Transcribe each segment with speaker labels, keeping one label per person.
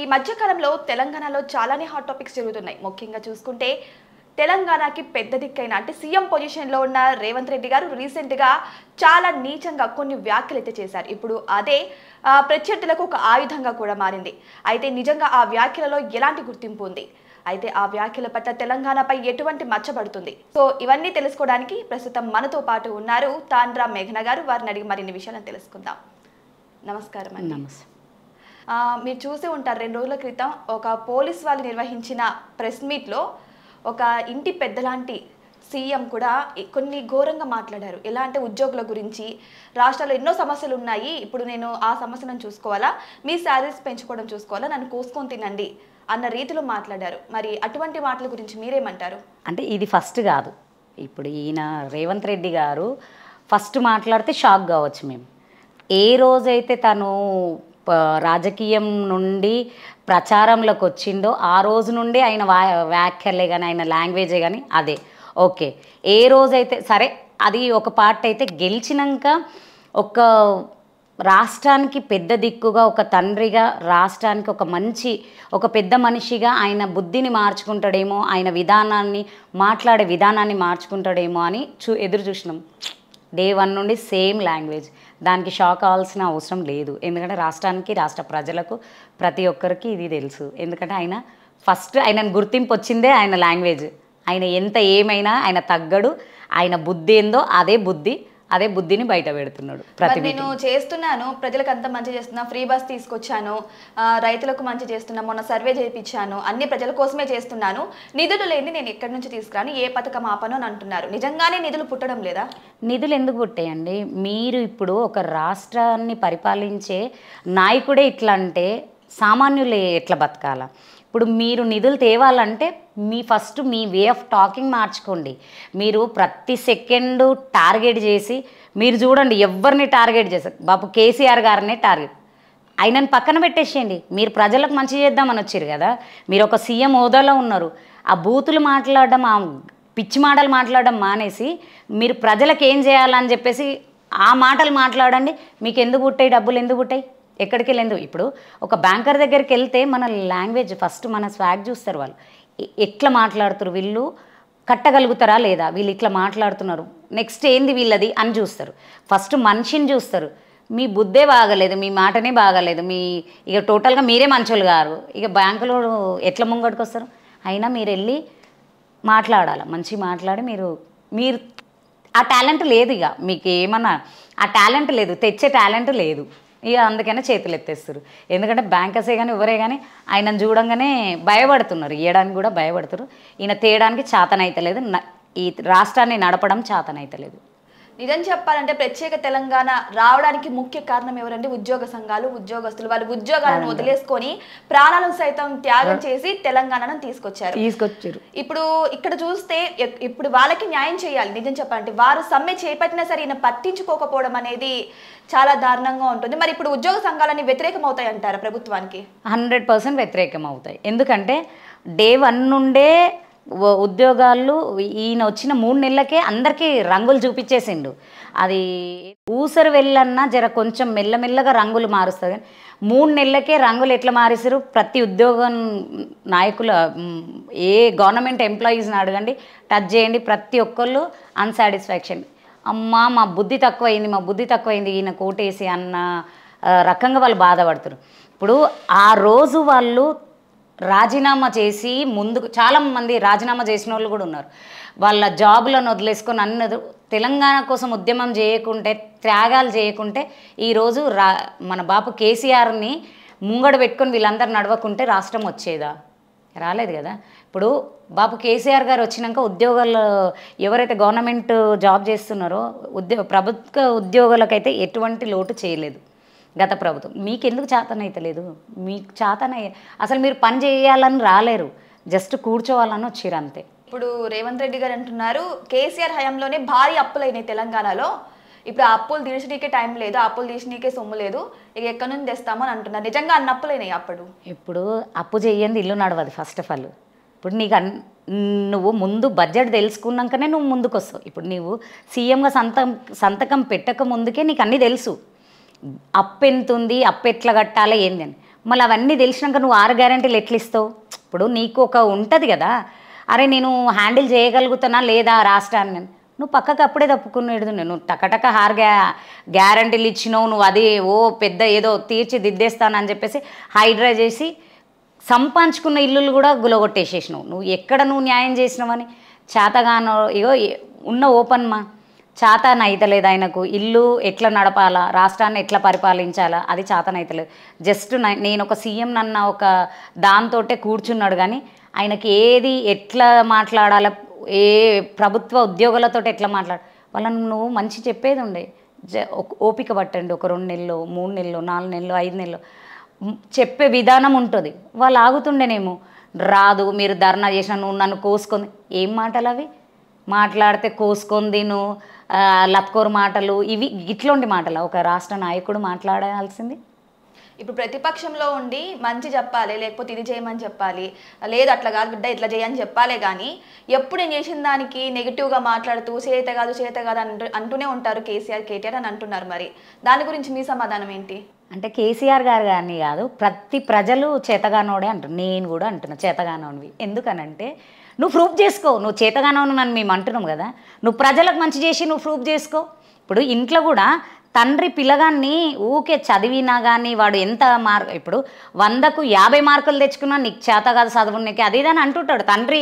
Speaker 1: ఈ మధ్య కాలంలో తెలంగాణలో చాలానే హాట్ టాపిక్స్ జరుగుతున్నాయి. ముఖ్యంగా చూసుకుంటే తెలంగాణకి పెద్ద దిక్కైన అంటే సీఎం పొజిషన్లో ఉన్న రేవంత్ రెడ్డి గారు రీసెంట్గా చాలా నీచంగా కొన్ని వ్యాఖ్యలు అయితే చేశారు. ఇప్పుడు అదే ప్రత్యర్థులకు ఒక ఆయుధంగా కూడా మారింది. అయితే నిజంగా ఆ వ్యాఖ్యలలో ఎలాంటి గుర్తింపు ఉంది, అయితే ఆ వ్యాఖ్యల పట్ల తెలంగాణపై ఎటువంటి మచ్చబడుతుంది, సో ఇవన్నీ తెలుసుకోవడానికి ప్రస్తుతం మనతో పాటు ఉన్నారు తాండ్రా మేఘన గారు. వారిని అడిగి మరిన్ని విషయాలను తెలుసుకుందాం. నమస్కారం అండి.
Speaker 2: నమస్తే.
Speaker 1: మీరు చూసి ఉంటారు, 2 రోజుల క్రితం ఒక పోలీస్ వాళ్ళు నిర్వహించిన ప్రెస్ మీట్లో ఒక ఇంటి పెద్దలాంటి సీఎం కూడా కొన్ని ఘోరంగా మాట్లాడారు. ఎలా అంటే ఉద్యోగుల గురించి, రాష్ట్రాల్లో ఎన్నో సమస్యలు ఉన్నాయి, ఇప్పుడు నేను ఆ సమస్యలను చూసుకోవాలా, మీ శాలరీస్ పెంచుకోవడం చూసుకోవాలా, నన్ను కోసుకొని తినండి అన్న రీతిలో మాట్లాడారు. మరి అటువంటి మాటల గురించి మీరేమంటారు?
Speaker 2: అంటే ఇది ఫస్ట్ కాదు, ఇప్పుడు ఈయన రేవంత్ రెడ్డి గారు ఫస్ట్ మాట్లాడితే షాక్ కావచ్చు మేము. ఏ రోజైతే తను రాజకీయం నుండి ప్రచారంలోకి వచ్చిందో ఆ రోజు నుండి ఆయన వ్యాఖ్యలే కానీ ఆయన లాంగ్వేజే కానీ అదే ఓకే. ఏ రోజైతే సరే అది ఒక పార్ట్ అయితే, గెలిచినాక ఒక రాష్ట్రానికి పెద్ద దిక్కుగా, ఒక తండ్రిగా, రాష్ట్రానికి ఒక పెద్ద మనిషిగా ఆయన బుద్ధిని మార్చుకుంటాడేమో, ఆయన మాట్లాడే విధానాన్ని మార్చుకుంటాడేమో అని ఎదురు చూసినాం. డే 1 నుండి సేమ్ లాంగ్వేజ్. దానికి షాక్ అవ్వాల్సిన అవసరం లేదు, ఎందుకంటే రాష్ట్రానికి, రాష్ట్ర ప్రజలకు ప్రతి ఒక్కరికి ఇది తెలుసు. ఎందుకంటే ఆయన ఫస్ట్ ఆయనను గుర్తింపు వచ్చిందే ఆయన లాంగ్వేజ్. ఆయన ఎంత ఏమైనా ఆయన తగ్గడు, ఆయన బుద్ధి ఏందో అదే బుద్ధిని బయట పెడుతున్నాడు.
Speaker 1: నేను చేస్తున్నాను, ప్రజలకు అంత మంచి చేస్తున్నా, ఫ్రీ బస్ తీసుకొచ్చాను, రైతులకు మంచి చేస్తున్నా, మొన్న సర్వే చేయించాను, అన్ని ప్రజల కోసమే చేస్తున్నాను, నిధులు లేని నేను ఎక్కడి నుంచి తీసుకురాను, ఏ పథకం ఆపను అని అంటున్నారు. నిజంగానే నిధులు పుట్టడం లేదా?
Speaker 2: నిధులు ఎందుకు పుట్టాయండి? మీరు ఇప్పుడు ఒక రాష్ట్రాన్ని పరిపాలించే నాయకుడే ఇట్లా అంటే సామాన్యులు ఎట్లా బతకాల? ఇప్పుడు మీరు నిధులు తేవాలంటే ఫస్ట్ మీ వే ఆఫ్ టాకింగ్ మార్చుకోండి. మీరు ప్రతి సెకండు టార్గెట్ చేసి మీరు చూడండి, ఎవరిని టార్గెట్ చేశారు? బాబు కేసీఆర్ గారినే టార్గెట్. ఆయనను పక్కన పెట్టేసేయండి. మీరు ప్రజలకు మంచి చేద్దామని వచ్చారు కదా, మీరు ఒక సీఎం హోదాలో ఉన్నారు. ఆ బూతులు మాట్లాడడం, ఆ పిచ్చి మాటలు మాట్లాడడం మానేసి మీరు ప్రజలకు ఏం చేయాలని చెప్పేసి ఆ మాటలు మాట్లాడండి. మీకు ఎందుకు పుట్టాయి డబ్బులు? ఎందుకు పుట్టాయి? ఎక్కడికి వెళ్ళేందు? ఇప్పుడు ఒక బ్యాంకర్ దగ్గరికి వెళ్తే మన లాంగ్వేజ్ ఫస్ట్, మన స్వాగ్ చూస్తారు. వాళ్ళు ఎట్లా మాట్లాడుతారు, వీళ్ళు కట్టగలుగుతారా లేదా, వీళ్ళు ఇట్లా మాట్లాడుతున్నారు, నెక్స్ట్ ఏంది వీళ్ళది అని చూస్తారు. ఫస్ట్ మనిషిని చూస్తారు. మీ బుద్ధే బాగలేదు, మీ మాటనే బాగలేదు, ఇక టోటల్గా మీరే మంచోళ్ళు గారు. ఇక బ్యాంకులో ఎట్లా ముంగడికి వస్తారు? అయినా మీరు వెళ్ళి మాట్లాడాలి, మంచి మాట్లాడి మీరు ఆ టాలెంట్ లేదు. ఇక మీకు ఏమన్నా ఆ టాలెంట్ లేదు, తెచ్చే టాలెంట్ లేదు. ఇక అందుకనే చేతులు ఎత్తేస్తారు. ఎందుకంటే బ్యాంకర్సే కానీ ఎవరే కానీ ఆయనను చూడంగానే భయపడుతున్నారు, ఇవ్వడానికి కూడా భయపడుతున్నారు. ఈయన తేయడానికి చేతనైతలేదు, ఈ రాష్ట్రాన్ని నడపడం చేతనైతలేదు.
Speaker 1: నిజం చెప్పాలంటే ప్రత్యేక తెలంగాణ రావడానికి ముఖ్య కారణం ఎవరంటే ఉద్యోగ సంఘాలు, ఉద్యోగస్తులు. వాళ్ళు ఉద్యోగాలను వదిలేసుకొని ప్రాణాలను సైతం త్యాగం చేసి తెలంగాణను తీసుకొచ్చారు. ఇప్పుడు ఇక్కడ చూస్తే ఇప్పుడు వాళ్ళకి న్యాయం చేయాలి. నిజం చెప్పాలంటే వారు సమ్మె చేపట్టినా సరే ఈయన పట్టించుకోకపోవడం అనేది చాలా దారుణంగా ఉంటుంది. మరి ఇప్పుడు ఉద్యోగ సంఘాలన్నీ వ్యతిరేకం అవుతాయి అంటారా ప్రభుత్వానికి?
Speaker 2: 100% వ్యతిరేకం అవుతాయి. ఎందుకంటే డే 1 నుండే ఉద్యోగాలు ఈయన వచ్చిన 3 నెలలకే అందరికీ రంగులు చూపించేసిండు. అది ఊసరు వెళ్ళన్నా జర కొంచెం మెల్లమెల్లగా రంగులు మారుస్తుంది, కానీ 3 నెలలకే రంగులు ఎట్లా మారేసారు? ప్రతి ఉద్యోగం నాయకులు, ఏ గవర్నమెంట్ ఎంప్లాయీస్ని అడగండి, టచ్ చేయండి, ప్రతి ఒక్కళ్ళు అన్సాటిస్ఫాక్షన్. అమ్మా మా బుద్ధి తక్కువైంది ఈయన కోటేసి అన్న రకంగా వాళ్ళు బాధపడుతున్నారు. ఇప్పుడు ఆ రోజు వాళ్ళు రాజీనామా చేసి ముందుకు చాలామంది రాజీనామా చేసిన వాళ్ళు కూడా ఉన్నారు. వాళ్ళ జాబులను వదిలేసుకొని అన్నది తెలంగాణ కోసం ఉద్యమం చేయకుంటే, త్యాగాలు చేయకుంటే ఈరోజు మన బాపు కేసీఆర్ని ముంగడ పెట్టుకొని వీళ్ళందరూ నడవకుంటే రాష్ట్రం వచ్చేదా? రాలేదు కదా. ఇప్పుడు బాపు కేసీఆర్ గారు వచ్చినాక ఉద్యోగాలు ఎవరైతే గవర్నమెంట్ జాబ్ చేస్తున్నారో ప్రభుత్వ ఉద్యోగులకైతే ఎటువంటి లోటు చేయలేదు గత ప్రభుత్వం. మీకెందుకు చేతనైతలేదు? మీకు అసలు మీరు పని చేయాలని రాలేరు, జస్ట్ కూర్చోవాలని వచ్చారు అంతే.
Speaker 1: ఇప్పుడు రేవంత్ రెడ్డి గారు అంటున్నారు కేసీఆర్ హయాంలోనే భారీ అప్పులైనాయి తెలంగాణలో, ఇప్పుడు ఆ అప్పులు తీర్చడానికే టైం లేదు, ఆ అప్పులు తీర్చడానికే సొమ్ము లేదు, ఇక ఎక్కడి నుంచి తెస్తామని అంటున్నారు. నిజంగా అన్ని అప్పులైనాయి అప్పుడు?
Speaker 2: ఇప్పుడు అప్పు చేయండి ఇల్లు నడవదు ఫస్ట్ ఆఫ్ ఆల్. ఇప్పుడు నువ్వు ముందు బడ్జెట్ తెలుసుకున్నాకనే నువ్వు ముందుకు వస్తావు. ఇప్పుడు నువ్వు సీఎంగా సంతకం పెట్టక ముందుకే నీకు అన్నీ తెలుసు, అప్పు ఎంత ఉంది, అప్పు ఎట్లా కట్టాలి ఏంది అని. మళ్ళీ అవన్నీ తెలిసినాక నువ్వు 6 గ్యారెంటీలు ఎట్లా ఇస్తావు? ఇప్పుడు నీకు ఒక ఉంటుంది కదా, అరే నేను హ్యాండిల్ చేయగలుగుతానా లేదా రాష్ట్రాన్ని, నువ్వు పక్కకు అప్పుడే తప్పుకునేది. నువ్వు టకటక గ్యారంటీలు ఇచ్చినావు, నువ్వు అది పెద్ద ఏదో తీర్చిదిద్దేస్తానని చెప్పేసి హైడ్రా చేసి సంపాదించుకున్న ఇల్లులు కూడా గులగొట్టేసేసినావు. నువ్వు ఎక్కడ నువ్వు న్యాయం చేసినావని చేతగానో ఇగో ఉన్న ఓపెన్మా చేతనైతలేదు ఆయనకు. ఇల్లు ఎట్లా నడపాలా, రాష్ట్రాన్ని ఎట్లా పరిపాలించాలా అది చేతనైతలేదు. జస్ట్ నేను ఒక సీఎం నన్న ఒక దాంతో కూర్చున్నాడు కానీ ఆయనకి ఏది ఎట్లా మాట్లాడాలి, ఏ ప్రభుత్వ ఉద్యోగులతో ఎట్లా వాళ్ళని నువ్వు మంచి చెప్పేది ఉండే. ఓపిక పట్టండి, ఒక 2 నెలలు 3 నెలలు 4 నెలలు 5 నెలలు చెప్పే విధానం ఉంటుంది. వాళ్ళు ఆగుతుండేనేమో. రాదు, మీరు ధర్నా చేసిన నువ్వు నన్ను కోసుకొని, ఏం మాటలు అవి మాట్లాడితే కోసుకొని నువ్వు లత్కోరు మాటలు, ఇవి ఇట్లాంటి మాటలు ఒక రాష్ట్ర నాయకుడు మాట్లాడాల్సింది.
Speaker 1: ఇప్పుడు ప్రతిపక్షంలో ఉండి మంచి చెప్పాలి, లేకపోతే ఇది చేయమని చెప్పాలి, లేదు అట్లా కాదు బిడ్డ ఇట్లా చేయని చెప్పాలి. కానీ ఎప్పుడు నేను చేసిన దానికి నెగిటివ్గా మాట్లాడుతూ చేత కాదు అంటూనే ఉంటారు కేసీఆర్ కేటీఆర్ అని అంటున్నారు. మరి దాని గురించి మీ సమాధానం ఏంటి?
Speaker 2: అంటే కేసీఆర్ గారు కానీ కాదు, ప్రతి ప్రజలు చేతగానోడే అంటారు. నేను కూడా అంటున్నా చేతగానోనివి. ఎందుకనంటే నువ్వు ప్రూఫ్ చేసుకో, నువ్వు చేతగానోను నన్ను మేము అంటున్నాం కదా, నువ్వు ప్రజలకు మంచి చేసి నువ్వు ప్రూఫ్ చేసుకో. ఇప్పుడు ఇంట్లో కూడా తండ్రి పిల్లగాన్ని ఊకే చదివినా కానీ వాడు ఎంత ఇప్పుడు 100కు 50 మార్కులు తెచ్చుకున్నా నీకు చేత కాదు చదువు నీకు అది ఇదని అంటుంటాడు తండ్రి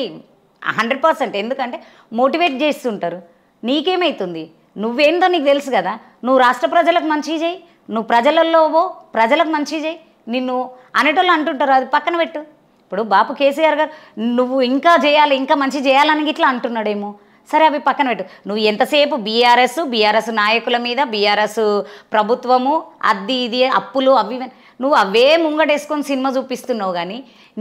Speaker 2: 100%. ఎందుకంటే మోటివేట్ చేస్తుంటారు. నీకేమవుతుంది? నువ్వేందో నీకు తెలుసు కదా. నువ్వు రాష్ట్ర ప్రజలకు మంచి చేయి, నువ్వు ప్రజలలో ప్రజలకు మంచి చేయి, నిన్ను అనేటోళ్ళు అంటుంటారు. అది పక్కన పెట్టు. ఇప్పుడు బాపు కేసీఆర్ గారు నువ్వు ఇంకా చేయాలి, ఇంకా మంచి చేయాలని ఇట్లా అంటున్నాడేమో. సరే అవి పక్కన పెట్టు. నువ్వు ఎంతసేపు బీఆర్ఎస్ నాయకుల మీద, బీఆర్ఎస్ ప్రభుత్వము అది ఇది అప్పులు అవి నువ్వు అవే ముంగటేసుకొని సినిమా చూపిస్తున్నావు. కానీ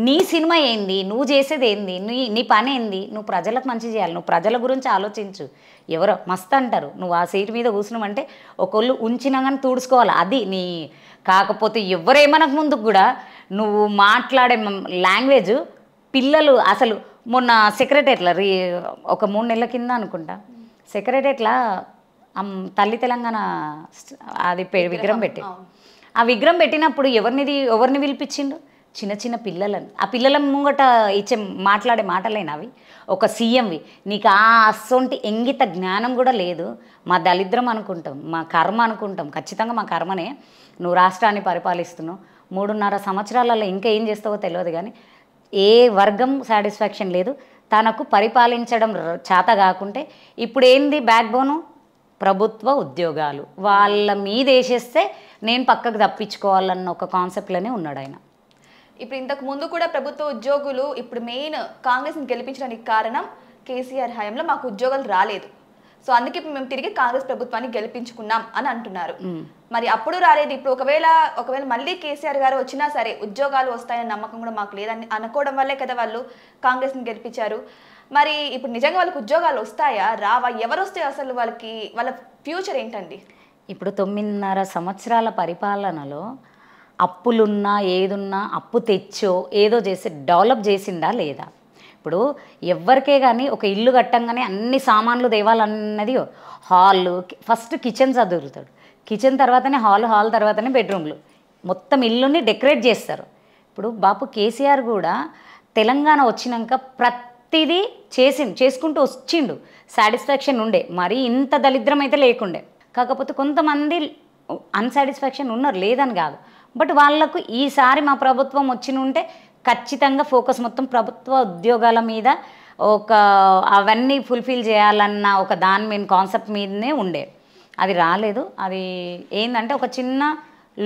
Speaker 2: నీ సినిమా ఏంది, నువ్వు చేసేది ఏంది, నీ పని ఏంది? నువ్వు ప్రజలకు మంచి చేయాలి, నువ్వు ప్రజల గురించి ఆలోచించు. ఎవరో మస్తు అంటారు, నువ్వు ఆ సీటు మీద కూర్చున్నామంటే ఒకళ్ళు ఉంచినా కానీ తుడుచుకోవాలి, అది నీ. కాకపోతే ఎవరేమనక ముందుకు కూడా నువ్వు మాట్లాడే లాంగ్వేజ్ పిల్లలు అసలు మొన్న సెక్రటరీలో ఒక 3 నెలల కింద అనుకుంటా సెక్రటరీలో తల్లి తెలంగాణ అది విగ్రహం పెట్టి, ఆ విగ్రహం పెట్టినప్పుడు ఎవరిని పిలిపించిండు? చిన్న చిన్న పిల్లలను. ఆ పిల్లల ముంగట ఇచ్చే మాట్లాడే మాటలేనా అవి? ఒక సీఎంవి నీకు ఆ అస్సొంటి ఇంగిత జ్ఞానం కూడా లేదు. మా దళిద్రం అనుకుంటాం, మా కర్మ అనుకుంటాం. ఖచ్చితంగా మా కర్మనే. నువ్వు రాష్ట్రాన్ని పరిపాలిస్తున్నావు 3.5 సంవత్సరాలలో, ఇంకా ఏం చేస్తావో తెలియదు. కానీ ఏ వర్గం సాటిస్ఫాక్షన్ లేదు. తనకు పరిపాలించడం చేత కాకుంటే ఇప్పుడు ఏంది బ్యాక్ బోను? ప్రభుత్వ ఉద్యోగాలు వాళ్ళ మీద వేసేస్తే నేను పక్కకు తప్పించుకోవాలన్న ఒక కాన్సెప్ట్లోనే ఉన్నాడు ఆయన.
Speaker 1: ఇప్పుడు ఇంతకు ముందు కూడా ప్రభుత్వ ఉద్యోగులు ఇప్పుడు మెయిన్ కాంగ్రెస్ని గెలిపించడానికి కారణం కేసీఆర్ హయాంలో మాకు ఉద్యోగాలు రాలేదు, సో అందుకే మేము తిరిగి కాంగ్రెస్ ప్రభుత్వాన్ని గెలిపించుకున్నాం అని అంటున్నారు. మరి అప్పుడు రాలేదు. ఇప్పుడు ఒకవేళ మళ్ళీ కేసీఆర్ గారు వచ్చినా సరే ఉద్యోగాలు వస్తాయన్న నమ్మకం కూడా మాకు లేదని అనుకోవడం వల్లే కదా వాళ్ళు కాంగ్రెస్ని గెలిపించారు. మరి ఇప్పుడు నిజంగా వాళ్ళకి ఉద్యోగాలు వస్తాయా రావా? ఎవరు వస్తాయి అసలు? వాళ్ళ ఫ్యూచర్ ఏంటండి?
Speaker 2: ఇప్పుడు 9.5 సంవత్సరాల పరిపాలనలో అప్పులున్నా ఏదున్నా అప్పు తెచ్చో ఏదో చేసి డెవలప్ చేసిందా లేదా? ఇప్పుడు ఎవరికే కానీ ఒక ఇల్లు కట్టంగానే అన్ని సామాన్లు తేవాలన్నది హాల్ ఫస్ట్ కిచెన్ చదువుతాడు, కిచెన్ తర్వాతనే హాల్ తర్వాతనే బెడ్రూమ్లు, మొత్తం ఇల్లుని డెకరేట్ చేస్తారు. ఇప్పుడు బాపు కేసీఆర్ కూడా తెలంగాణ వచ్చినాక ప్రతిదీ చేసుకుంటూ వచ్చిండు. సాటిస్ఫాక్షన్ ఉండే, మరి ఇంత దరిద్రం అయితే లేకుండే. కాకపోతే కొంతమంది అన్సాటిస్ఫాక్షన్ ఉన్నారు, లేదని కాదు. బట్ వాళ్లకు ఈసారి మా ప్రభుత్వం ఉంటే ఖచ్చితంగా ఫోకస్ మొత్తం ప్రభుత్వ ఉద్యోగాల మీద, ఒక అవన్నీ ఫుల్ఫిల్ చేయాలన్న ఒక దాని మీద కాన్సెప్ట్ మీదనే ఉండే. అది రాలేదు. అది ఏంటంటే ఒక చిన్న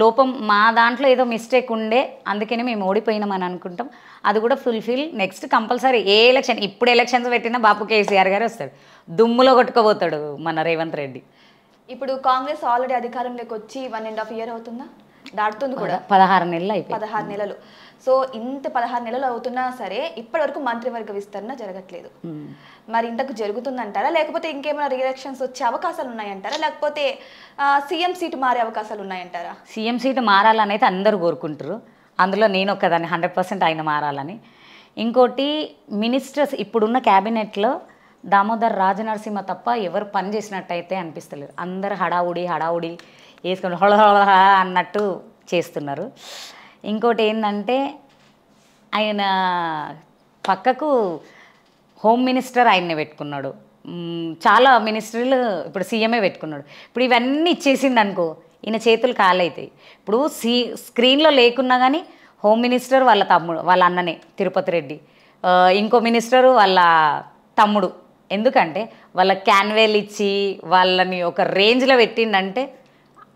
Speaker 2: లోపం, మా దాంట్లో ఏదో మిస్టేక్ ఉండే, అందుకనే మేము ఓడిపోయినామని అనుకుంటాం. అది కూడా ఫుల్ఫిల్ నెక్స్ట్ కంపల్సరీ. ఏ ఎలక్షన్, ఇప్పుడు ఎలక్షన్స్ పెట్టినా బాపు కేసీఆర్ గారు వస్తాడు, దుమ్ములో కొట్టుకోబోతాడు మన రేవంత్ రెడ్డి.
Speaker 1: ఇప్పుడు కాంగ్రెస్ ఆల్రెడీ అధికారంలోకి వచ్చి 1.5 years అవుతుందా? దాటుతుంది కూడా.
Speaker 2: 16 నెలలు అయిపోయి.
Speaker 1: 16 నెలలు. సో ఇంత 16 నెలలు అవుతున్నా సరే ఇప్పటి వరకు మంత్రివర్గ విస్తరణ జరగట్లేదు. మరి ఇంతకు జరుగుతుందంటారా, లేకపోతే ఇంకేమైనా రీఎలక్షన్స్ వచ్చే అవకాశాలు ఉన్నాయంటారా, లేకపోతే సీఎం సీటు మారే అవకాశాలు ఉన్నాయంటారా?
Speaker 2: సీఎం సీటు మారాలని అయితే అందరూ కోరుకుంటారు. అందులో నేను ఒక్కదాన్ని 100% ఆయన మారాలని. ఇంకోటి మినిస్టర్స్ ఇప్పుడున్న క్యాబినెట్లో దామోదర్ రాజనరసింహ తప్ప ఎవరు పని చేసినట్టయితే అనిపిస్తలేదు. అందరు హడావుడి వేసుకొని హొళ అన్నట్టు చేస్తున్నారు. ఇంకోటి ఏంటంటే ఆయన పక్కకు హోమ్ మినిస్టర్ ఆయన్నే పెట్టుకున్నాడు. చాలా మినిస్టర్లు ఇప్పుడు సీఎంఏ పెట్టుకున్నాడు. ఇప్పుడు ఇవన్నీ ఇచ్చేసిండు అనుకో, ఈయన చేతులు కాలవుతాయి. ఇప్పుడు స్క్రీన్లో లేకున్నా కానీ హోమ్ మినిస్టర్ వాళ్ళ తమ్ముడు, వాళ్ళ అన్ననే తిరుపతి రెడ్డి, ఇంకో మినిస్టరు వాళ్ళ తమ్ముడు. ఎందుకంటే వాళ్ళ క్యాన్వేల్ ఇచ్చి వాళ్ళని ఒక రేంజ్లో పెట్టిండంటే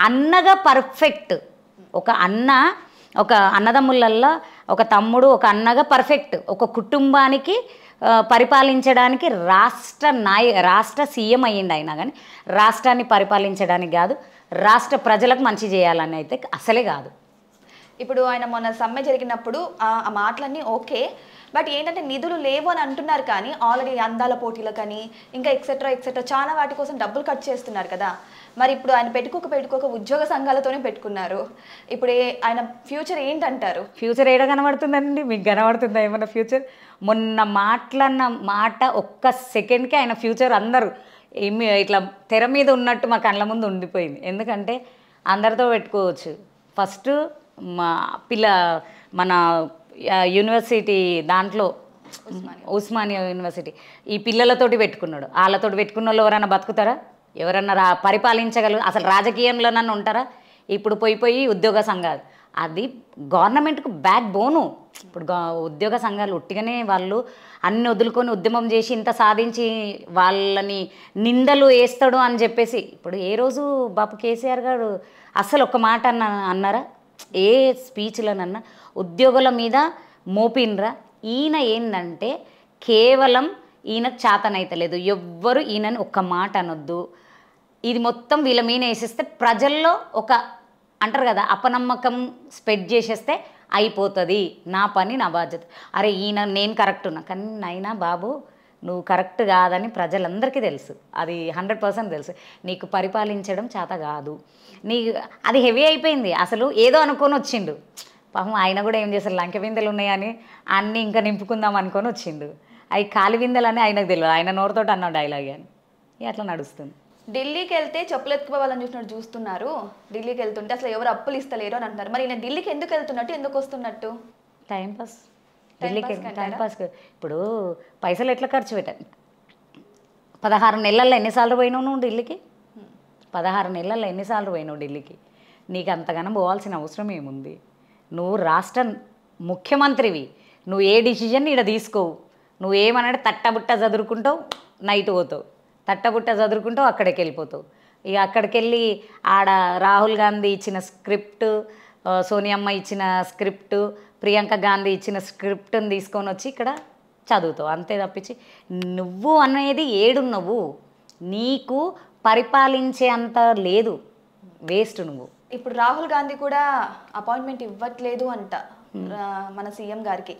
Speaker 2: అన్నగా పర్ఫెక్ట్. ఒక అన్నదమ్ములల్లో ఒక తమ్ముడు ఒక అన్నగా పర్ఫెక్ట్. ఒక కుటుంబానికి పరిపాలించడానికి రాష్ట్ర సీఎం అయ్యిండు అయినా కానీ రాష్ట్రాన్ని పరిపాలించడానికి కాదు, రాష్ట్ర ప్రజలకు మంచి చేయాలని అయితే అసలే కాదు.
Speaker 1: ఇప్పుడు ఆయన మొన్న సమ్మె జరిగినప్పుడు ఆ మాటలన్నీ ఓకే, బట్ ఏంటంటే నిధులు లేవు అని అంటున్నారు, కానీ ఆల్రెడీ అందాల పోటీలకని ఇంకా ఎక్సెట్రా చాలా వాటి కోసం డబ్బులు కట్ చేస్తున్నారు కదా. మరి ఇప్పుడు ఆయన పెట్టుకోక ఉద్యోగ సంఘాలతోనే పెట్టుకున్నారు. ఇప్పుడు ఆయన ఫ్యూచర్ ఏంటంటారు?
Speaker 2: ఫ్యూచర్ ఏడ కనబడుతుందండి? మీకు కనబడుతుందా ఏమన్నా ఫ్యూచర్? మొన్న మాట్లాడిన మాట ఒక్క సెకండ్కే ఆయన ఫ్యూచర్ అందరూ ఇట్లా తెర మీద ఉన్నట్టు మా కళ్ళ ముందు ఉండిపోయింది. ఎందుకంటే అందరితో పెట్టుకోవచ్చు. ఫస్ట్ మన యూనివర్సిటీ దాంట్లో ఉస్మానియా యూనివర్సిటీ ఈ పిల్లలతోటి పెట్టుకున్నాడు. వాళ్ళతోటి పెట్టుకున్న వాళ్ళు ఎవరైనా బతుకుతారా? ఎవరన్నా పరిపాలించగలరు? అసలు రాజకీయంలోనన్నా ఉంటారా? ఇప్పుడు పోయి ఉద్యోగ సంఘాలు, అది గవర్నమెంట్కు బ్యాక్ బోను. ఇప్పుడు ఉద్యోగ సంఘాలు ఉట్టిగానే వాళ్ళు అన్ని వదులుకొని ఉద్యమం చేసి ఇంత సాధించి వాళ్ళని నిందలు వేస్తాడు అని చెప్పేసి ఇప్పుడు ఏ రోజు బాపు కేసీఆర్ గారు అసలు ఒక మాట అన్నారా? ఏ స్పీచ్లనన్నా ఉద్యోగుల మీద మోపినరా? ఈయన ఏంటంటే కేవలం ఈయనకు చేతనైతలేదు, ఎవ్వరు ఈయనని ఒక్క మాట అనొద్దు, ఇది మొత్తం వీళ్ళ మీద వేసేస్తే ప్రజల్లో ఒక అంటారు కదా అపనమ్మకం స్ప్రెడ్ చేసేస్తే అయిపోతుంది, నా పని నా బాధ్యత. అరే ఈయన నేను కరెక్ట్ ఉన్నా, కానీ నైనా బాబు నువ్వు కరెక్ట్ కాదని ప్రజలందరికీ తెలుసు, అది 100% తెలుసు. నీకు పరిపాలించడం చేత కాదు, అది హెవీ అయిపోయింది. అసలు ఏదో అనుకొని వచ్చిండు పాపం. ఆయన కూడా ఏం చేస్తారు, లంక విందెలు ఉన్నాయని అన్నీ ఇంకా నింపుకుందాం అనుకొని వచ్చిండు. అవి కాలి విందెలని ఆయనకు తెలియదు, ఆయన నోరుతోటి అన్న డైలాగ్ అని అట్లా నడుస్తుంది.
Speaker 1: ఢిల్లీకి వెళ్తే చెప్పులు ఎత్తుకోవాలని చూస్తున్నారు. ఢిల్లీకి వెళ్తుంటే అసలు ఎవరు అప్పులు ఇస్తలేరు అని అంటున్నారు. మరి ఈయన ఢిల్లీకి ఎందుకు వెళ్తున్నట్టు, ఎందుకు వస్తున్నట్టు?
Speaker 2: టైంపాస్. ఢిల్లీకి టైంపాస్. ఇప్పుడు పైసలు ఎట్లా ఖర్చు పెట్టాను? 16 నెలల్లో ఎన్నిసార్లు పోయినావు నువ్వు ఢిల్లీకి? 16 నెలల్లో ఎన్నిసార్లు పోయినావు ఢిల్లీకి? నీకు అంతగానం పోవాల్సిన అవసరం ఏముంది? నువ్వు రాష్ట్ర ముఖ్యమంత్రివి, నువ్వు ఏ డిసిజన్ ఈడ తీసుకోవు. నువ్వు ఏమన్నాడు తట్టబుట్ట చదువుకుంటావు, నైట్ పోతావు, తట్టబుట్ట చదువుకుంటావు, అక్కడికి వెళ్ళిపోతావు. ఇక అక్కడికి వెళ్ళి ఆడ రాహుల్ గాంధీ ఇచ్చిన స్క్రిప్ట్, సోనియమ్మ ఇచ్చిన స్క్రిప్ట్, ప్రియాంక గాంధీ ఇచ్చిన స్క్రిప్ట్ని తీసుకొని వచ్చి ఇక్కడ చదువుతావు, అంతే తప్పించి నువ్వు అనేది ఏడున్నావు. నీకు పరిపాలించే అంత లేదు, వేస్ట్ నువ్వు.
Speaker 1: ఇప్పుడు రాహుల్ గాంధీ కూడా అపాయింట్మెంట్ ఇవ్వట్లేదు అంట మన సీఎం గారికి.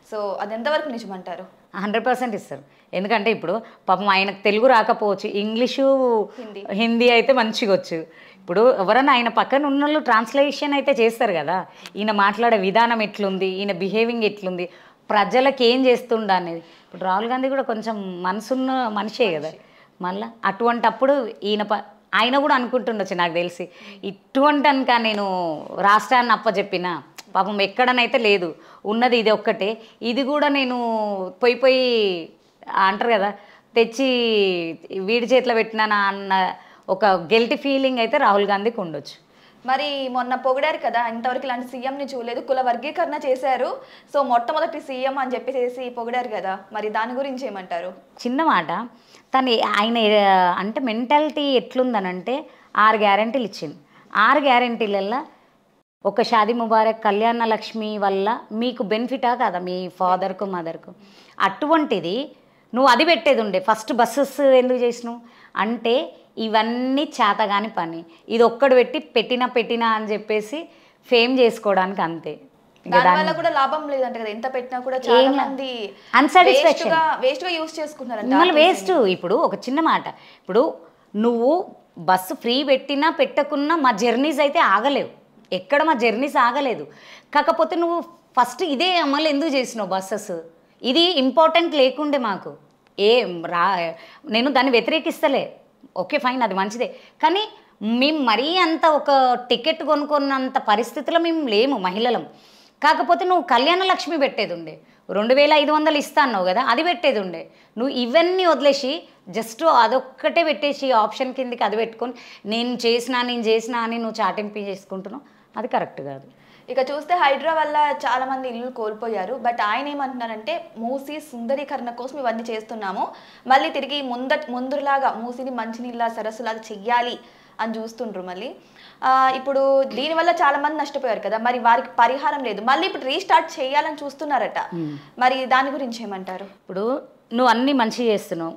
Speaker 1: సో అది ఎంతవరకు నిజమంటారు?
Speaker 2: 100% ఇస్తారు. ఎందుకంటే ఇప్పుడు పాపం ఆయనకు తెలుగు రాకపోవచ్చు, ఇంగ్లీషు హిందీ అయితే మంచిగా వచ్చు. ఇప్పుడు ఎవరన్నా ఆయన పక్కన ఉన్న వాళ్ళు ట్రాన్స్లేషన్ అయితే చేస్తారు కదా, ఈయన మాట్లాడే విధానం ఎట్లుంది, ఈయన బిహేవింగ్ ఎట్లుంది, ప్రజలకు ఏం చేస్తుండ అనేది. ఇప్పుడు రాహుల్ గాంధీ కూడా కొంచెం మనసున్న మనిషే కదా. మళ్ళీ అటువంటప్పుడు ఆయన కూడా అనుకుంటుండొచ్చు నాకు తెలిసి, ఇటువంటి అనక నేను రాష్ట్రాన్ని అప్పచెప్పిన పాపం ఎక్కడనైతే లేదు, ఉన్నది ఇది ఒక్కటే, ఇది కూడా నేను పోయి అంటారు కదా తెచ్చి వీడి చేతిలో పెట్టినానా అన్న ఒక గిల్టీ ఫీలింగ్ అయితే రాహుల్ గాంధీకి ఉండొచ్చు.
Speaker 1: మరి మొన్న పొగిడారు కదా, ఇంతవరకు ఇలాంటి సీఎంని చూడలేదు, కుల వర్గీకరణ చేశారు, సో మొట్టమొదటి సీఎం అని చెప్పేసి పొగిడారు కదా, మరి దాని గురించి ఏమంటారు?
Speaker 2: చిన్న మాట, ఆయన అంటే మెంటాలిటీ ఎట్లుందనంటే 6 గ్యారెంటీలు ఇచ్చింది. 6 గ్యారెంటీలల్లో ఒక షాదీ ముబారక్, కళ్యాణ లక్ష్మి వల్ల మీకు బెనిఫిటా కదా మీ ఫాదర్కు మదర్కు? అటువంటిది నువ్వు అది పెట్టేది ఉండే, ఫస్ట్ బస్సెస్ ఎందుకు చేసినావు అంటే ఇవన్నీ చేతగాని పని. ఇది ఒక్కడు పెట్టినా అని చెప్పేసి ఫేమ్ చేసుకోవడానికి అంతే.
Speaker 1: దానివల్ల కూడా లాభం లేదంట కదా, ఎంత పెట్టినా కూడా చాలా మంది
Speaker 2: అన్సాటిస్ఫాక్షన్
Speaker 1: వేస్ట్ గా యూస్ చేసుకుంటారంట.
Speaker 2: మళ్ళీ వేస్ట్. ఇప్పుడు ఒక చిన్న మాట, ఇప్పుడు నువ్వు బస్సు ఫ్రీ పెట్టినా పెట్టకున్నా మా జర్నీస్ అయితే ఆగలేవు, ఎక్కడ మా జర్నీస్ ఆగలేదు. కాకపోతే నువ్వు ఫస్ట్ ఇదే అమలు ఎందుకు చేసినావు బస్సెస్? ఇది ఇంపార్టెంట్ లేకుండే మాకు నేను దాన్ని వ్యతిరేకిస్తలే, ఓకే ఫైన్ అది మంచిదే, కానీ మేము మరీ అంత ఒక టికెట్ కొనుక్కున్నంత పరిస్థితిలో మేము లేము మహిళలం. కాకపోతే నువ్వు కళ్యాణ లక్ష్మి పెట్టేది ఉండే, 2500 ఇస్తా అన్నావు కదా, అది పెట్టేది ఉండే. నువ్వు ఇవన్నీ వదిలేసి జస్ట్ అదొక్కటే పెట్టేసి ఆప్షన్ కిందకి అది పెట్టుకొని నేను చేసినా అని నువ్వు చాటింపు చేసుకుంటున్నావు, అది కరెక్ట్ కాదు.
Speaker 1: ఇక చూస్తే హైడ్రా వల్ల చాలా మంది ఇల్లు కోల్పోయారు. బట్ ఆయన ఏమంటున్నారంటే మూసీ సుందరీకరణ కోసం ఇవన్నీ చేస్తున్నాము, మళ్ళీ తిరిగి ముందులాగా మూసీని మంచినీళ్ళ సరస్సులాగా చెయ్యాలి అని చూస్తుండ్రు. మళ్ళీ ఇప్పుడు దీనివల్ల చాలా మంది నష్టపోయారు కదా, మరి వారికి పరిహారం లేదు, మళ్ళీ ఇప్పుడు రీస్టార్ట్ చేయాలని చూస్తున్నారట. మరి దాని గురించి ఏమంటారు?
Speaker 2: ఇప్పుడు నువ్వు అన్నీ మంచిగా చేస్తున్నావు,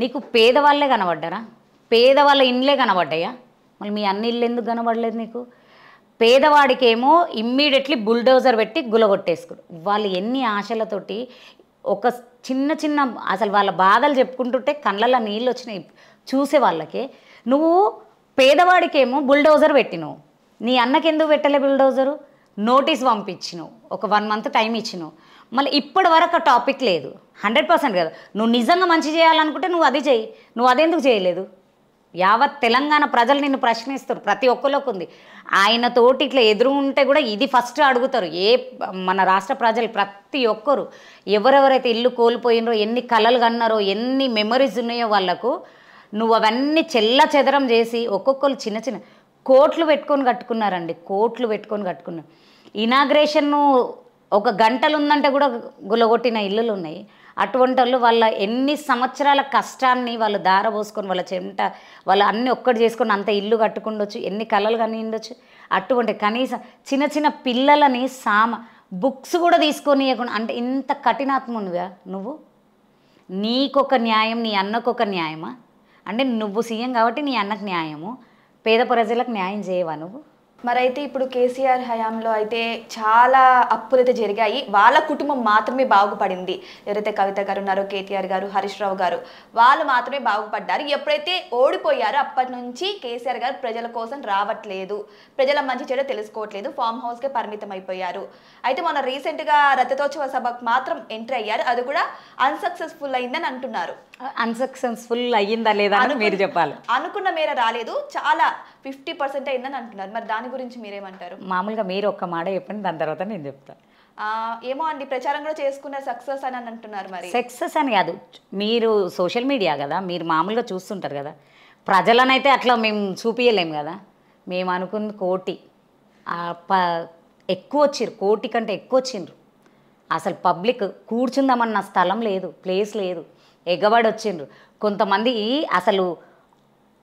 Speaker 2: నీకు పేదవాళ్ళే కనబడ్డారా? పేదవాళ్ళ ఇండ్లే కనబడ్డాయా? మళ్ళీ మీ అన్ని ఇల్లు ఎందుకు కనబడలేదు నీకు? పేదవాడికేమో ఇమ్మీడియట్లీ బుల్డోజర్ పెట్టి గులగొట్టేసుకురు. వాళ్ళు ఎన్ని ఆశలతోటి ఒక చిన్న అసలు వాళ్ళ బాధలు చెప్పుకుంటుంటే కళ్ళల్లో నీళ్ళు వచ్చినాయి చూసే వాళ్ళకే. నువ్వు పేదవాడికేమో బుల్డోజర్ పెట్టినావు, నీ అన్నకెందుకు పెట్టలే బుల్డోజరు? నోటీస్ పంపించినావు, ఒక 1 మంత్ టైం ఇచ్చినావు, మళ్ళీ ఇప్పటి వరకు ఆ టాపిక్ లేదు. 100% కదా, నువ్వు నిజంగా మంచి చేయాలనుకుంటే నువ్వు అది చేయి, నువ్వు అదెందుకు చేయలేదు? యావత్ తెలంగాణ ప్రజలు నిన్ను ప్రశ్నిస్తారు, ప్రతి ఒక్కరికి ఉంది. ఆయనతోటి ఇట్లా ఎదురు ఉంటే కూడా ఇది ఫస్ట్ అడుగుతారు. మన రాష్ట్ర ప్రజలు ప్రతి ఒక్కరు ఎవరెవరైతే ఇల్లు కోల్పోయినరో, ఎన్ని కలలు కన్నారో, ఎన్ని మెమరీస్ ఉన్నాయో వాళ్ళకు నువ్వు అవన్నీ చెదరం చేసి ఒక్కొక్కరు చిన్న కోట్లు పెట్టుకొని కట్టుకున్నారండి, కోట్లు పెట్టుకొని కట్టుకున్నారు. ఇనాగ్రేషన్ ఒక గంటలు ఉందంటే కూడా గులగొట్టిన ఇల్లులు ఉన్నాయి. అటువంటి వాళ్ళు వాళ్ళ ఎన్ని సంవత్సరాల కష్టాన్ని వాళ్ళు దారబోసుకొని వాళ్ళ చెమట వాళ్ళు అన్నీ ఒక్కటి చేసుకొని అంత ఇల్లు కట్టుకుండొచ్చు, ఎన్ని కళలు కానీ ఉండొచ్చు. అటువంటి కనీసం చిన్న పిల్లలని బుక్స్ కూడా తీసుకొని ఇవ్వకుండా, అంటే ఇంత కఠినాత్మునిగా నువ్వు? నీకొక న్యాయం, నీ అన్నకు ఒక న్యాయమా? అంటే నువ్వు సీఎం కాబట్టి నీ అన్నకు న్యాయము, పేద ప్రజలకు న్యాయం చేయవా నువ్వు?
Speaker 1: మరైతే ఇప్పుడు కేసీఆర్ హయాంలో అయితే చాలా అప్పులు అయితే జరిగాయి, వాళ్ళ కుటుంబం మాత్రమే బాగుపడింది. ఎవరైతే కవిత గారు ఉన్నారో, కేటీఆర్ గారు, హరీష్ రావు గారు, వాళ్ళు మాత్రమే బాగుపడ్డారు. ఎప్పుడైతే ఓడిపోయారో అప్పటి నుంచి కేసీఆర్ గారు ప్రజల కోసం రావట్లేదు, ప్రజల మంచి చెడు తెలుసుకోవట్లేదు, ఫామ్ హౌస్కే పరిమితం అయిపోయారు. అయితే మొన్న రీసెంట్గా రథోత్సవ సభకు మాత్రం ఎంట్రీ అయ్యారు, అది కూడా అన్సక్సెస్ఫుల్ అయిందని అంటున్నారు.
Speaker 2: అన్సక్సెస్ఫుల్ అయ్యిందా లేదా అని మీరు చెప్పాలి.
Speaker 1: అనుకున్న మేర రాలేదు, చాలా 50% అయిందని అంటున్నారు. మరి దాని గురించి మీరేమంటారు?
Speaker 2: మామూలుగా మీరు ఒక్క మాట చెప్పండి, దాని తర్వాత నేను చెప్తాను.
Speaker 1: ఏమో అండి, ప్రచారం కూడా చేసుకున్న సక్సెస్ అని అంటున్నారు. మరి
Speaker 2: సక్సెస్ అని కాదు, మీరు సోషల్ మీడియా కదా, మీరు మామూలుగా చూస్తుంటారు కదా, ప్రజలనైతే అట్లా మేము చూపించలేము కదా. మేము అనుకుంది 1 కోటి, ఎక్కువ వచ్చిర్రు, 1 కోటి కంటే ఎక్కువ వచ్చిండ్రు. అసలు పబ్లిక్ కూర్చుందామన్న స్థలం లేదు, ప్లేస్ లేదు, ఎగబడి వచ్చిండ్రు. కొంతమంది అసలు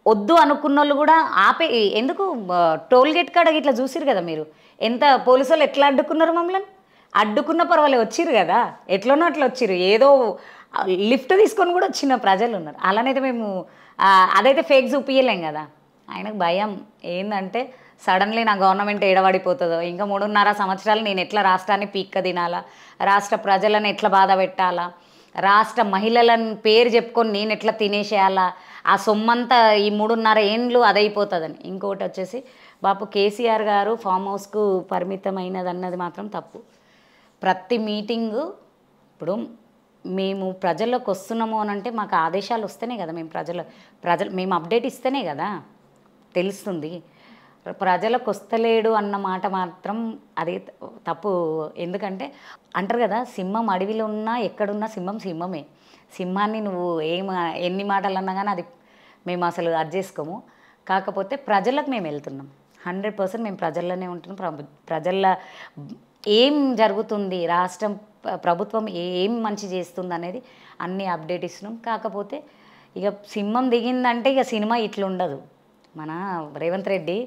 Speaker 2: వద్దు అనుకున్న వాళ్ళు కూడా ఎందుకు టోల్ గేట్ కాడ ఇట్లా చూసిరు కదా మీరు, ఎంత పోలీసు వాళ్ళు ఎట్లా అడ్డుకున్నారు మమ్మల్ని? అడ్డుకున్న పర్వాలేదు, వచ్చిర్రు కదా, ఎట్లనో అట్లా వచ్చిర్రు. ఏదో లిఫ్ట్ తీసుకొని కూడా వచ్చిన ప్రజలు ఉన్నారు. అలానైతే మేము అదైతే ఫేక్ చూపించలేం కదా. ఆయనకు భయం ఏంటంటే సడన్లీ నా గవర్నమెంట్ ఏడబడిపోతుందో, ఇంకా 3.5 సంవత్సరాలు నేను ఎట్లా రాష్ట్రాన్ని పీక్క తినాలా, రాష్ట్ర ప్రజలను ఎట్లా బాధ పెట్టాలా, రాష్ట్ర మహిళలను పేరు చెప్పుకొని నేను ఎట్లా తినేసేయాలా, ఆ సొమ్మంతా ఈ 3.5 ఏండ్లు అదైపోతుందని. ఇంకొకటి వచ్చేసి బాపు కేసీఆర్ గారు ఫామ్ హౌస్కు పరిమితమైనది అన్నది మాత్రం తప్పు. ప్రతి మీటింగు ఇప్పుడు మేము ప్రజల్లోకి వస్తున్నాము అని అంటే మాకు ఆదేశాలు వస్తేనే కదా, మేము మేము అప్డేట్ ఇస్తేనే కదా తెలుస్తుంది. ప్రజలకు వస్తలేడు అన్న మాట మాత్రం అది తప్పు. ఎందుకంటే అంటారు కదా, సింహం అడవిలో ఉన్నా ఎక్కడున్నా సింహమే. సింహాన్ని నువ్వు ఎన్ని మాటలు అన్నా కానీ అది మేము అసలు అది చేసుకోము. కాకపోతే ప్రజలకు మేము వెళ్తున్నాం, 100% మేము ప్రజల్లోనే ఉంటున్నాం. ప్రజల ఏం జరుగుతుంది, రాష్ట్రం ప్రభుత్వం ఏం మంచి చేస్తుంది అనేది అన్నీ అప్డేట్ ఇస్తున్నాం. కాకపోతే ఇక సింహం దిగిందంటే ఇక సినిమా ఇట్లుండదు. మన రేవంత్ రెడ్డి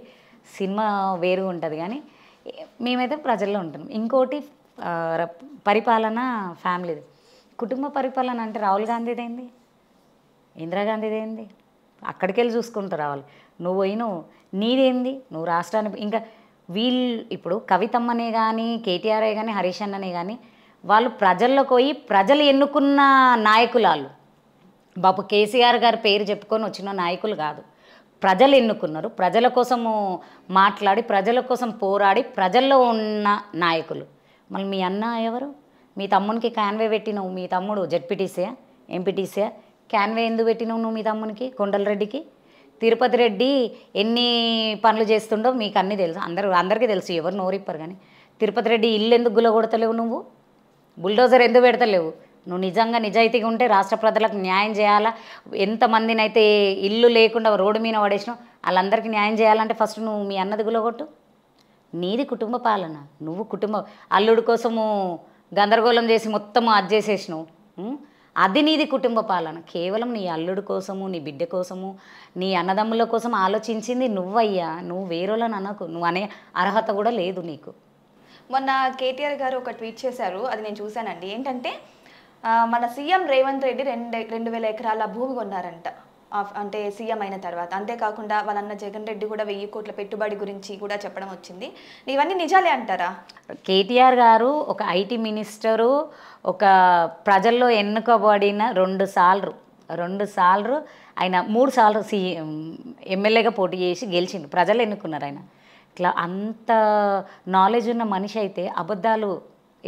Speaker 2: సినిమా వేరు ఉంటుంది, కానీ మేమైతే ప్రజల్లో ఉంటున్నాం. ఇంకోటి పరిపాలన ఫ్యామిలీది, కుటుంబ పరిపాలన అంటే రాహుల్ గాంధీదేంది, ఇందిరాగాంధీదేంది, అక్కడికి వెళ్ళి చూసుకుంటూ రావాలి. నువ్వు నీదేంది, నువ్వు రాష్ట్రాన్ని ఇంకా ఇప్పుడు కవితమ్మనే కానీ కేటీఆర్ఏ కానీ హరీష్ అన్ననే కానీ వాళ్ళు ప్రజల్లోకి పోయి ప్రజలు ఎన్నుకున్న నాయకులు. బాపు కేసీఆర్ గారి పేరు చెప్పుకొని వచ్చిన నాయకులు కాదు, ప్రజలు ఎన్నుకున్నారు. ప్రజల కోసము మాట్లాడి ప్రజల కోసం పోరాడి ప్రజల్లో ఉన్న నాయకులు. మళ్ళీ మీ అన్న ఎవరు? మీ తమ్మునికి క్యాన్వే పెట్టినావు, మీ తమ్ముడు జెడ్పీటీసీయా ఎంపీటీసీయా? క్యాన్వే ఎందుకు పెట్టినావు నువ్వు మీ తమ్మునికి? కొండలరెడ్డికి. తిరుపతి రెడ్డి ఎన్ని పనులు చేస్తుండో మీకు అన్నీ తెలుసు, అందరికీ తెలుసు, ఎవరు నోరిప్పరు. కానీ తిరుపతి రెడ్డి ఇల్లు ఎందుకు గులగొడతలేవు నువ్వు? బుల్డోజర్ ఎందుకు పెడతలేవు? నువ్వు నిజంగా నిజాయితీగా ఉంటే రాష్ట్ర ప్రజలకు న్యాయం చేయాలా? ఎంతమందినైతే ఇల్లు లేకుండా రోడ్డు మీద పడేసినావు వాళ్ళందరికీ న్యాయం చేయాలంటే ఫస్ట్ నువ్వు మీ అన్నది గులగొట్టు. నీది కుటుంబ పాలన, నువ్వు అల్లుడి కోసము గందరగోళం చేసి మొత్తం అది చేసేసినావు. అది నీది కుటుంబ పాలన. కేవలం నీ అల్లుడి కోసము, నీ బిడ్డ కోసము, నీ అన్నదమ్ముల కోసం ఆలోచించింది నువ్వయ్యా. నువ్వు వేరేళ్ళని అనకు, నువ్వు అనే అర్హత కూడా లేదు నీకు.
Speaker 1: మొన్న కేటీఆర్ గారు ఒక ట్వీట్ చేశారు, అది నేను చూశానండి. ఏంటంటే మన సీఎం రేవంత్ రెడ్డి 2,000 ఎకరాల భూమి కొన్నారంట, అంటే సీఎం అయిన తర్వాత. అంతేకాకుండా వాళ్ళన్న జగన్ రెడ్డి కూడా 1000 కోట్ల పెట్టుబడి గురించి కూడా చెప్పడం వచ్చింది. ఇవన్నీ నిజాలే అంటారా?
Speaker 2: కేటీఆర్ గారు ఒక ఐటీ మినిస్టరు, ఒక ప్రజల్లో ఎన్నుకోబడిన 2 సార్లు ఆయన 3 సార్లు ఎమ్మెల్యేగా పోటీ చేసి గెలిచిండు, ప్రజలు ఎన్నుకున్నారు ఆయన. ఇట్లా అంత నాలెడ్జ్ ఉన్న మనిషి అయితే అబద్ధాలు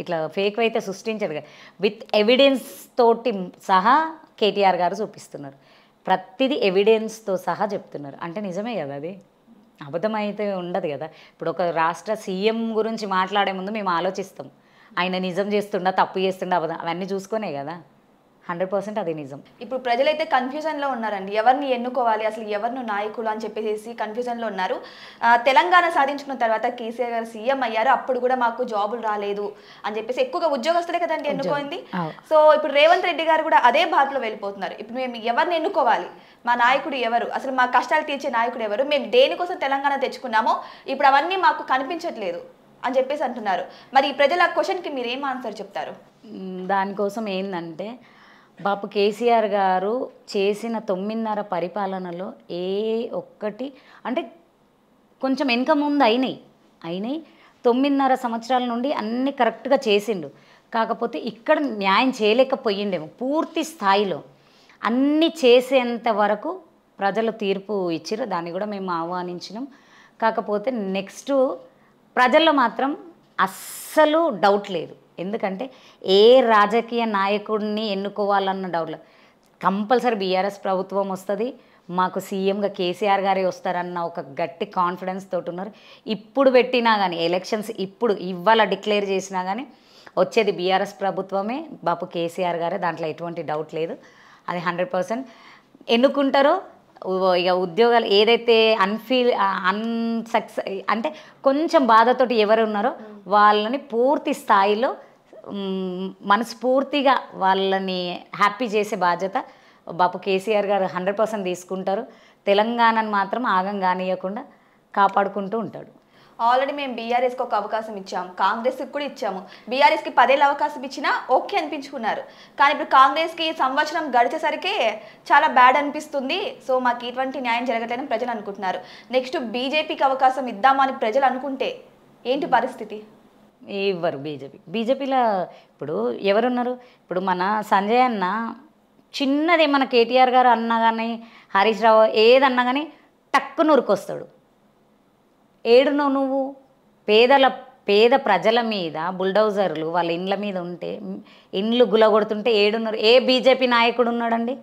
Speaker 2: ఇట్లా ఫేక్ అయితే సృష్టించారు కదా. విత్ ఎవిడెన్స్ తోటి సహా కేటీఆర్ గారు చూపిస్తున్నారు, ప్రతిదీ ఎవిడెన్స్తో సహా చెప్తున్నారు. అంటే నిజమే కదా, అది అబద్ధం అయితే ఉండదు కదా. ఇప్పుడు ఒక రాష్ట్ర సీఎం గురించి మాట్లాడే ముందు మేము ఆలోచిస్తాం, ఆయన నిజం చేస్తుండా తప్పు చేస్తుండా అబద్ధం, అవన్నీ చూసుకునే కదా. 100% అది నిజం.
Speaker 1: ఇప్పుడు ప్రజలైతే కన్ఫ్యూజన్లో ఉన్నారండి, ఎవరిని ఎన్నుకోవాలి, అసలు ఎవరిని నాయకులు అని చెప్పేసి కన్ఫ్యూజన్లో ఉన్నారు. తెలంగాణ సాధించుకున్న తర్వాత కేసీఆర్ గారు సీఎం అయ్యారు, అప్పుడు కూడా మాకు జాబులు రాలేదు అని చెప్పేసి ఎక్కువగా ఉద్యోగస్తులే కదండి ఎన్నుకోయింది. సో ఇప్పుడు రేవంత్ రెడ్డి గారు కూడా అదే బాటలో వెళ్ళిపోతున్నారు. ఇప్పుడు మేము ఎవరిని ఎన్నుకోవాలి, మా నాయకుడు ఎవరు, అసలు మా కష్టాలు తీర్చే నాయకుడు ఎవరు, మేము దేనికోసం తెలంగాణ తెచ్చుకున్నామో ఇప్పుడు అవన్నీ మాకు కనిపించట్లేదు అని చెప్పేసి అంటున్నారు. మరి ఈ ప్రజల క్వశ్చన్కి మీరు ఏం ఆన్సర్ చెప్తారు?
Speaker 2: దానికోసం ఏంటంటే బాపు కేసీఆర్ గారు చేసిన 9.5 పరిపాలనలో ఏ ఒక్కటి అంటే కొంచెం వెనుక ముందు అయినాయి 9.5 సంవత్సరాల నుండి అన్నీ కరెక్ట్గా చేసిండు. కాకపోతే ఇక్కడ న్యాయం చేయలేకపోయిండేమో పూర్తి స్థాయిలో. అన్నీ చేసేంత వరకు ప్రజలు తీర్పు ఇచ్చారు, దాన్ని కూడా మేము ఆహ్వానించినాం. కాకపోతే నెక్స్ట్ ప్రజల్లో మాత్రం అస్సలు డౌట్ లేదు. ఎందుకంటే ఏ రాజకీయ నాయకుడిని ఎన్నుకోవాలన్న డౌట్ లేదు. కంపల్సరీ బీఆర్ఎస్ ప్రభుత్వం వస్తుంది, మాకు సీఎంగా కేసీఆర్ గారే వస్తారన్న ఒక గట్టి కాన్ఫిడెన్స్ తోటి ఉన్నారు. ఇప్పుడు పెట్టినా కానీ ఎలక్షన్స్ ఇవాళ డిక్లేర్ చేసినా కానీ వచ్చేది బీఆర్ఎస్ ప్రభుత్వమే, బాపు కేసీఆర్ గారే, దాంట్లో ఎటువంటి డౌట్ లేదు. అది 100% ఎన్నుకుంటారో. ఇక ఉద్యోగాలు ఏదైతే అన్సక్సెస్ అంటే కొంచెం బాధతోటి ఎవరు ఉన్నారో వాళ్ళని పూర్తి స్థాయిలో మనస్ఫూర్తిగా వాళ్ళని హ్యాపీ చేసే బాధ్యత బాపు కేసీఆర్ గారు 100% తీసుకుంటారు. తెలంగాణను మాత్రం ఆగం కానియకుండా కాపాడుకుంటూ ఉంటాడు.
Speaker 1: ఆల్రెడీ మేము బీఆర్ఎస్కి ఒక అవకాశం ఇచ్చాము, కాంగ్రెస్కి కూడా ఇచ్చాము. బీఆర్ఎస్కి 10 ఏళ్ళ అవకాశం ఇచ్చినా ఓకే అనిపించుకున్నారు. కానీ ఇప్పుడు కాంగ్రెస్కి సంవత్సరం గడిచేసరికి చాలా బ్యాడ్ అనిపిస్తుంది. సో మాకు ఇటువంటి న్యాయం జరగట్లేదని ప్రజలు అనుకుంటున్నారు. నెక్స్ట్ బీజేపీకి అవకాశం ఇద్దామని ప్రజలు అనుకుంటే ఏంటి పరిస్థితి?
Speaker 2: ఇవ్వరు. బీజేపీలో ఇప్పుడు ఎవరున్నారు? ఇప్పుడు మన సంజయ్ అన్న చిన్నది మన కేటీఆర్ గారు అన్నా కానీ, హరీష్ రావు ఏదన్నా కానీ టక్కు నూరుకొస్తాడు. ఏడునో నువ్వు పేద ప్రజల మీద బుల్డోజర్లు వాళ్ళ ఇండ్ల మీద ఉంటే, ఇండ్లు గులగొడుతుంటే ఏడున్నారు? ఏ బీజేపీ నాయకుడు ఉన్నాడండి?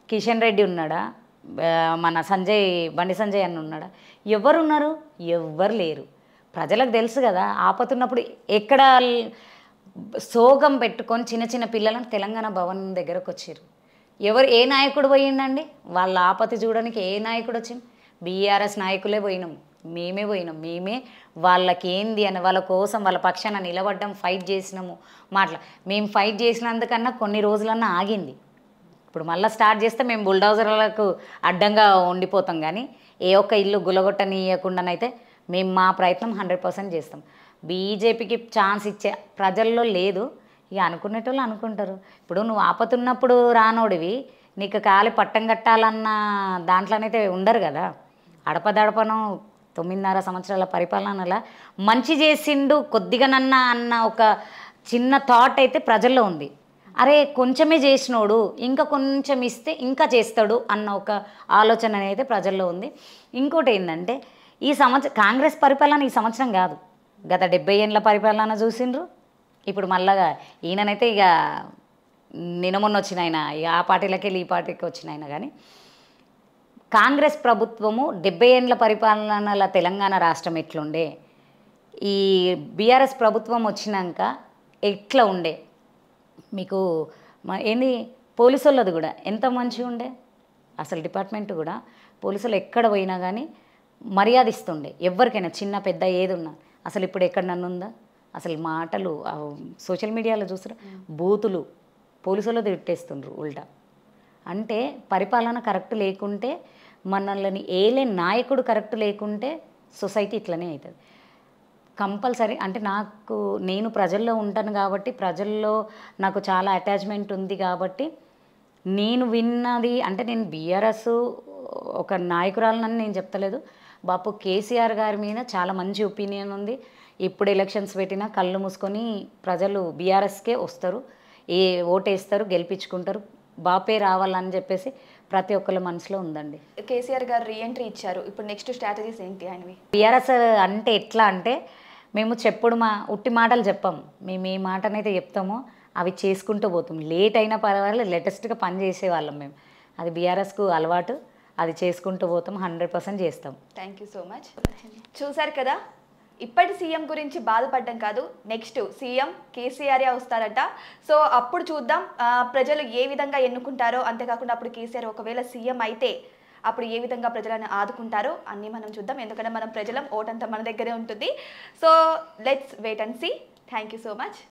Speaker 2: కిషన్ రెడ్డి ఉన్నాడా? మన బండి సంజయ్ అన్న ఉన్నాడా? ఎవరున్నారు? ఎవ్వరు లేరు. ప్రజలకు తెలుసు కదా, ఆపతున్నప్పుడు ఎక్కడ సోగం పెట్టుకొని చిన్న పిల్లలను తెలంగాణ భవన్ దగ్గరకు వచ్చారు. ఏ నాయకుడు పోయిండండి? వాళ్ళ ఆపతి చూడడానికి ఏ నాయకుడు వచ్చింది? బీఆర్ఎస్ నాయకులే పోయినాము, మేమే వాళ్ళకి ఏంది అని వాళ్ళ కోసం వాళ్ళ పక్షాన నిలబడ్డం, ఫైట్ చేసినాము. మేము ఫైట్ చేసినందుకన్నా కొన్ని రోజులన్నా ఆగింది. ఇప్పుడు మళ్ళీ స్టార్ట్ చేస్తే మేము బుల్డోజర్లకు అడ్డంగా ఉండిపోతాం. కానీ ఏ ఒక్క ఇల్లు గులగొట్టనీయకుండానైతే మేము మా ప్రయత్నం 100% చేస్తాం. బీజేపీకి ఛాన్స్ ఇచ్చే ప్రజల్లో లేదు. ఇక అనుకునేటోళ్ళు అనుకుంటారు. ఇప్పుడు నువ్వు ఆపతున్నప్పుడు రానోడివి, నీకు కాలి పట్టం కట్టాలన్న దాంట్లోనైతే ఉండరు కదా. అడపదడపను 9.5 సంవత్సరాల పరిపాలనలా మంచి చేసిండు కొద్దిగానన్నా అన్న ఒక చిన్న థాట్ అయితే ప్రజల్లో ఉంది. అరే కొంచెమే చేసినోడు ఇంకా కొంచెం ఇస్తే ఇంకా చేస్తాడు అన్న ఒక ఆలోచన అయితే ప్రజల్లో ఉంది. ఇంకోటి ఏంటంటే ఈ కాంగ్రెస్ పరిపాలన ఈ సంవత్సరం కాదు, గత 70 ఏళ్ళ పరిపాలన చూసిండ్రు. ఇప్పుడు మళ్ళా ఈయననైతే ఇక నిన్న వచ్చిన ఆయన ఆ పార్టీలకి వెళ్ళి ఈ పార్టీకి వచ్చిన ఆయన. కానీ కాంగ్రెస్ ప్రభుత్వము 70 ఏళ్ళ పరిపాలనల తెలంగాణ రాష్ట్రం ఎట్లుండే, ఈ బీఆర్ఎస్ ప్రభుత్వం వచ్చినాక ఎట్లా ఉండే మీకు ఏంది పోలీసు వాళ్ళది కూడా ఎంత మంచిగా ఉండే, అసలు డిపార్ట్మెంట్ కూడా పోలీసులు ఎక్కడ పోయినా కానీ మర్యాద ఇస్తుండే ఎవరికైనా, చిన్న పెద్ద ఏది ఉన్నా. అసలు ఇప్పుడు ఎక్కడ నన్ను ఉందా, అసలు మాటలు సోషల్ మీడియాలో చూసారా, బూతులు పోలీసులు తిట్టేస్తుండ్రు ఉల్టా. అంటే పరిపాలన కరెక్ట్ లేకుంటే, మనల్ని ఏలే నాయకుడు కరెక్ట్ లేకుంటే సొసైటీ ఇట్లనే అవుతుంది కంపల్సరీ. అంటే నేను ప్రజల్లో ఉంటాను కాబట్టి, ప్రజల్లో నాకు చాలా అటాచ్మెంట్ ఉంది కాబట్టి, నేను విన్నది అంటే నేను బీఆర్ఎస్ ఒక నాయకురాలనని నేను చెప్తలేదు. బాపు కేసీఆర్ గారి మీద చాలా మంచి ఒపీనియన్ ఉంది. ఇప్పుడు ఎలక్షన్స్ పెట్టినా కళ్ళు మూసుకొని ప్రజలు బీఆర్ఎస్కే వస్తారు, ఓటేస్తారు, గెలిపించుకుంటారు, బాపే రావాలని చెప్పేసి ప్రతి ఒక్కళ్ళ మనసులో ఉందండి.
Speaker 1: కేసీఆర్ గారు రీఎంట్రీ ఇచ్చారు, ఇప్పుడు నెక్స్ట్ స్ట్రాటజీస్ ఏంటి ఆయనవి?
Speaker 2: బీఆర్ఎస్ అంటే ఎట్లా అంటే, మేము చెప్పుడు ఉట్టి మాటలు చెప్పాం, మేము ఏ మాటనైతే చెప్తామో అవి చేసుకుంటూ పోతాం. లేట్ అయినా పర్వాలేదు, లేటెస్ట్గా పని చేసేవాళ్ళం మేము. అది బీఆర్ఎస్కు అలవాటు, అది చేసుకుంటూ పోతాం, 100% చేస్తాం.
Speaker 1: Thank you so much. చూసారు కదా, ఇప్పటి సీఎం గురించి బాధపడడం కాదు, నెక్స్ట్ సీఎం కేసీఆరే వస్తారట. సో అప్పుడు చూద్దాం ప్రజలు ఏ విధంగా ఎన్నుకుంటారో. అంతేకాకుండా అప్పుడు కేసీఆర్ ఒకవేళ సీఎం అయితే అప్పుడు ఏ విధంగా ప్రజలను ఆదుకుంటారో అన్నీ మనం చూద్దాం. ఎందుకంటే మనం ప్రజలం, ఓటంతా మన దగ్గరే ఉంటుంది. So let's wait and see. Thank you so much.